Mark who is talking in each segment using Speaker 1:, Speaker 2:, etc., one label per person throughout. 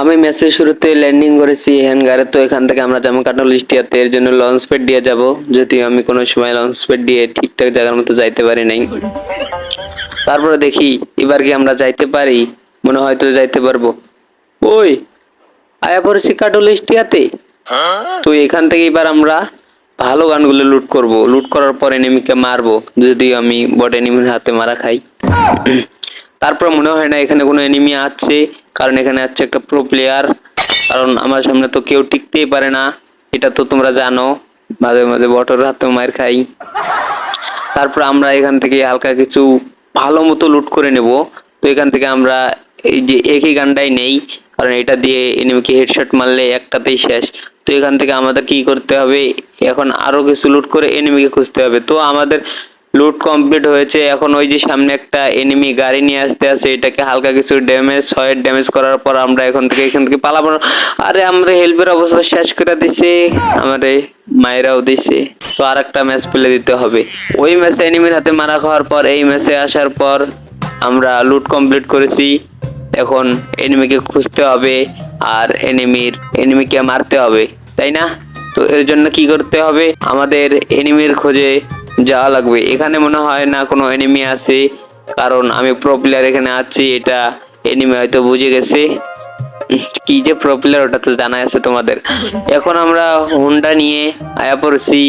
Speaker 1: আমি ম্যাচের শুরুতে ল্যান্ডিং করেছি হ্যাঙ্গারে। তো এখান থেকে আমরা যাবো কাটালিস্টিয়াতে, এর জন্য লঞ্চ প্যাড দিয়ে যাব। যদিও আমি কোনো সময় লঞ্চ প্যাড দিয়ে ঠিকঠাক জায়গার মতো যাইতে পারি নাই। তারপরে দেখি এবার কি আমরা যাইতে পারি, মনে হয় তো যাইতে পারবো। ওই আয়া পড়েছি কাটালিস্টিয়াতে। তো এখান থেকে এবার আমরা ভালো গানগুলো লুট করব। লুট করার পর এনিমিকে মারবো, যদিও আমি বট এনিমির হাতে মারা খাই। তারপর মনে হয় না এখানে কোনো এনিমি আছে, কারণ এখানে আছে একটা প্রো প্লেয়ার। কারণ আমার সামনে তো কেউ টিকতেই পারে না, এটা তো তোমরা জানো। মাঝে মাঝে বটের হাতে মার খাই। তারপর আমরা এখান থেকে হালকা কিছু ভালো মতো লুট করে নেব। তো এখান থেকে আমরা এই যে একই গানটাই নেই, কারণ এটা দিয়ে এনিমিকে হেডশট মারলে একটাতেই শেষ। তো এখান থেকে আমাদের কি করতে হবে, এখন আরো কিছু লুট করে এনিমিকে খুঁজতে হবে। তো আমাদের লুট কমপ্লিট হয়েছে। এখন ওই যে সামনে একটা এনিমি গাড়ি নিয়ে আসতে আছে, এটাকে হালকা কিছু ড্যামেজ করার পর আমরা এখান থেকে পালাবো। আরে আমরা হেল্পের অবস্থা শেষ করে দিছে, আমারে মায়েরাও দিছে। তো আর একটা ম্যাচ প্লে দিতে হবে। ওই ম্যাচে এনিমির হাতে মারা খাওয়ার পর এই ম্যাচে আসার পর আমরা লুট কমপ্লিট করেছি। এখন এনিমিকে খুঁজতে হবে আর এনিমিকে মারতে হবে, তাই না? তো এর জন্য কি করতে হবে, আমাদের এনিমির খোঁজে যাওয়া লাগবে। এখানে মনে হয় না কোনো এনিমি আছে, কারণ আমি প্রো প্লেয়ার এখানে আছি। এটা এনিমি হয়তো বুঝে গেছে। কি যে প্রো প্লেয়ার ওটা তো জানা আছে তোমাদের। এখন আমরা হুন্ডা নিয়ে আয়া পড়ছি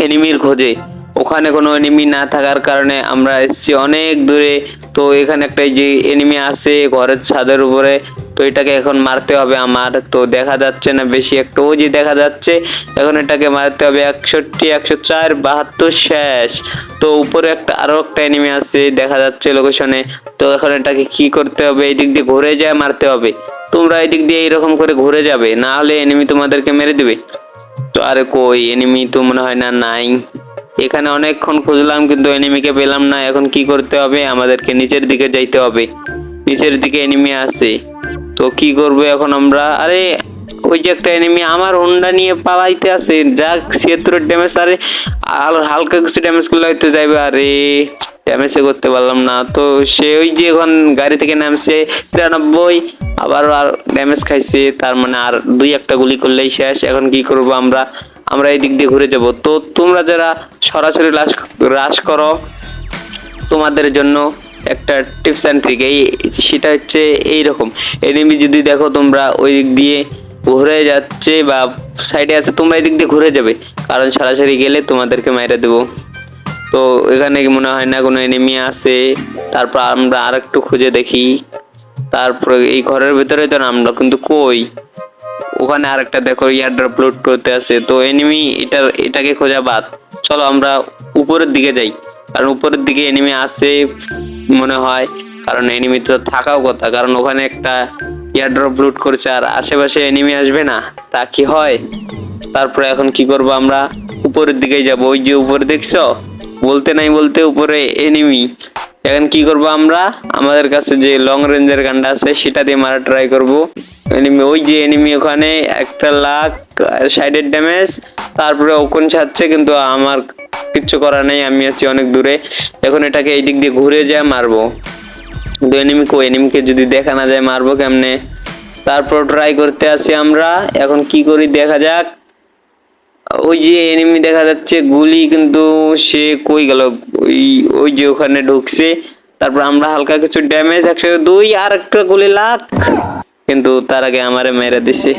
Speaker 1: এনিমির খোঁজে। ওখানে কোনো এনিমি না থাকার কারণে আমরা এসেছি অনেক দূরে। তো এখানে একটা যে এনিমি আছে ঘরের ছাদের উপরে, তো এটাকে এখন মারতে হবে আমার। তো দেখা যাচ্ছে না বেশি একটা, ওই যে দেখা যাচ্ছে। এখন এটাকে মারতে হবে 61, 104, 72 শেষ। তো উপরে আরো একটা এনিমি আছে দেখা যাচ্ছে লোকেশনে। তো এখন এটাকে কি করতে হবে, এই দিক দিয়ে ঘুরে যায় মারতে হবে। তোমরা এই দিক দিয়ে এইরকম করে ঘুরে যাবে, না হলে এনিমি তোমাদেরকে মেরে দিবে। তো আরে কই এনিমি তো মনে হয় না নাই। এখানে অনেকক্ষণ খুঁজলাম কিন্তু এনিমিকে পেলাম না। এখন কি করতে হবে, আমাদেরকে নিচের দিকে যাইতে হবে। নিচের দিকে এনিমি আছে, তো কি করবো এখন আমরা। আরে ওই যে একটা এনিমি আমার হোন্ডা নিয়ে পালাইতে আছে, যাক 76 ড্যামেজ। আরে আর হালকা কিছু ড্যামেজ করলে হয়তো যাইবে। আরে ড্যামেজ করতে পারলাম না। তো সে ওই যে এখন গাড়ি থেকে নামছে 93, আবার আর ড্যামেজ খাইছে। তার মানে আর দুই একটা গুলি করলেই শেষ। এখন কি করব আমরা, আমরা এই দিক দিয়ে ঘুরে যাব। তো তোমরা যারা সরাসরি রাশ করো, তোমাদের জন্য একটা টিপস অ্যান্ড ট্রিক সেটা হচ্ছে এইরকম। এনিমি যদি দেখো তোমরা ওই দিক দিয়ে ঘুরে যাচ্ছে বা সাইডে আছে, তোমরা এই দিক দিয়ে ঘুরে যাবে, কারণ সরাসরি গেলে তোমাদেরকে মেরে দেবো। তো এখানে মনে হয় না কোনো এনিমি আছে। তারপর আমরা আরেকটু খুঁজে দেখি। তারপরে এই ঘরের ভিতরে তো নামলো, কিন্তু কই, ওখানে আরেকটা দেখো এয়ারড্রপ লোড করতে আছে। তো এনিমি এটাকে খোঁজা বাদ, চলো আমরা উপরের দিকে যাই। কারণ উপরের দিকে এনিমি আছে মনে হয়, কারণ এনিমি তো থাকাও কথা, কারণ ওখানে একটা এয়ারড্রপ লুট করছে আর আশেপাশে এনিমি আসবে না, তা কি হয়? তারপরে এখন কি করব, আমরা উপরের দিকে যাব। ওই যে উপরে দেখছো, বলতে নাই বলতে উপরে এনিমি। এখন কি করব আমরা, আমাদের কাছে যে লং রেঞ্জের গানটা আছে সেটা দিয়ে মারা ট্রাই করব। এনিমি, ওই যে এনিমি ওখানে 1,60,000 ড্যামেজ। তারপরে ওকন ছাড়ছে, কিন্তু আমার কিচ্ছু করার নেই, আমি আছি অনেক দূরে। এখন এটাকে এই দিক দিয়ে ঘুরে যায় মারবো। কিন্তু এনিমিকে যদি দেখা না যায় মারবো কেমনে? তারপর ট্রাই করতে আসি আমরা। এখন কি করি দেখা যাক। ওই যে এনিমি দেখা যাচ্ছে গুলি, কিন্তু সে কই গেল? ওই ওই যে ওখানে ঢুকছে। তারপর আমরা হালকা কিছু ড্যামেজ 102, আর একটা গুলি লাখ, কিন্তু তার আগে আমারে মেরে দিছে।